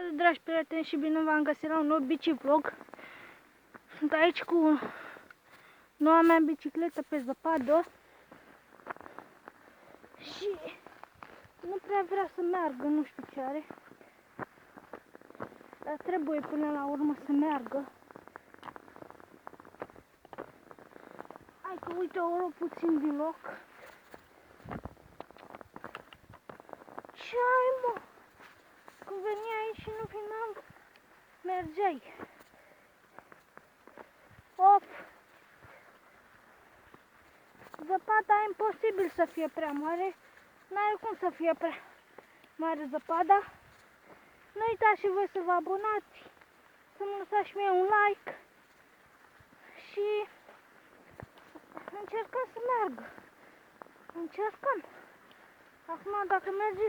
Salut, dragi prieteni, și bine v-am găsit la un nou bici vlog. Sunt aici cu noua mea bicicletă pe zăpadă și nu prea vrea să meargă, nu știu ce are, dar trebuie până la urmă să meargă. Hai că uite, o luă puțin din loc. Ce ai, mă? Când veneai și nu filmam, mergeai. Op! Zăpada e imposibil să fie prea mare. N-are cum să fie prea mare zăpada. Nu uitați și voi să vă abonați, să-mi lăsați și mie un like și încercăm să meargă. Încercăm. Acum dacă merge,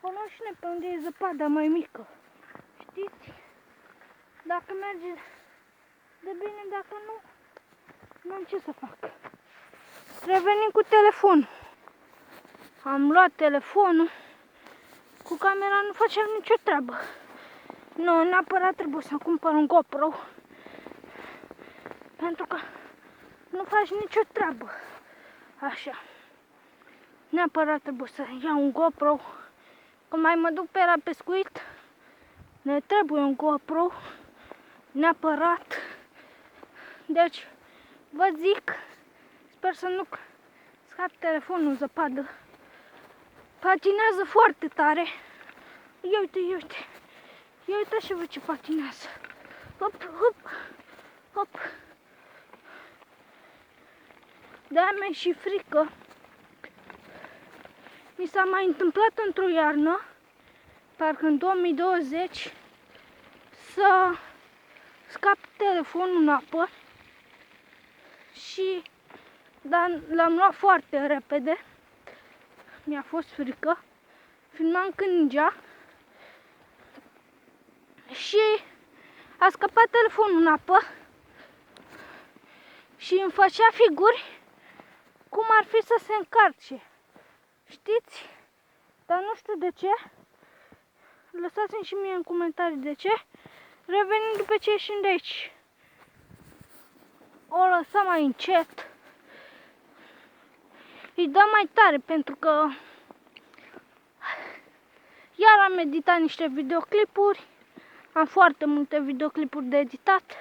o luăm și noi pe unde e zăpada mai mică. Știți? Dacă merge de bine, dacă nu, nu am ce să fac. Revenim cu telefonul. Am luat telefonul. Cu camera nu facem nicio treabă. Nu, neapărat trebuie să cumpăr un GoPro. Pentru că nu faci nicio treabă. Așa. Neapărat trebuie să iau un GoPro. Când mai mă duc pe la pescuit, ne trebuie un GoPro. Neapărat. Deci, vă zic, sper să nu scap telefonul în zăpadă. Patinează foarte tare. Ia uite, ia uite. Ia uite și văd ce patinează. Hop, hop, hop. De-aia mi-e și frică. Mi s-a mai întâmplat într-o iarnă, parcă în 2020, să scap telefonul în apă și l-am luat foarte repede. Mi-a fost frică. Filmam când ningea și a scăpat telefonul în apă și îmi făcea figuri cum ar fi să se încarce. Știți? Dar nu știu de ce. Lăsați-mi și mie în comentarii de ce. Revenim după ce ieșim de aici. O lăsăm mai încet. Îi dăm mai tare pentru că iar am editat niște videoclipuri. Am foarte multe videoclipuri de editat.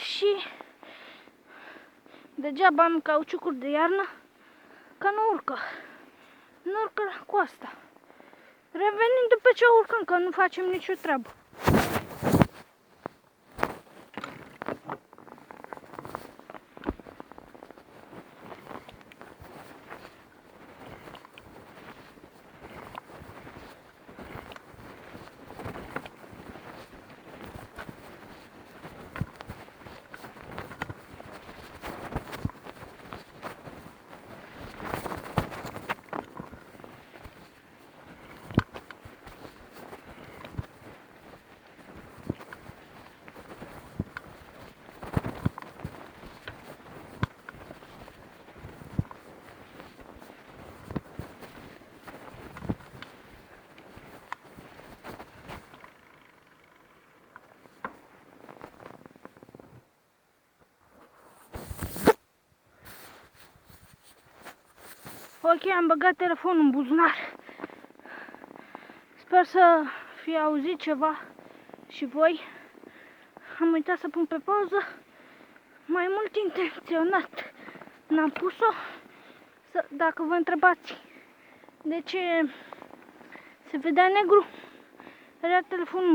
Și degeaba am cauciucuri de iarnă, că nu urcă. Nu urcă cu asta. Revenim după ce urcăm, că nu facem nicio treabă. Ok, am băgat telefonul în buzunar. Sper să fi auzit ceva și voi. Am uitat să pun pe pauză. Mai mult intenționat n-am pus-o. Dacă vă întrebați de ce se vedea negru, era telefonul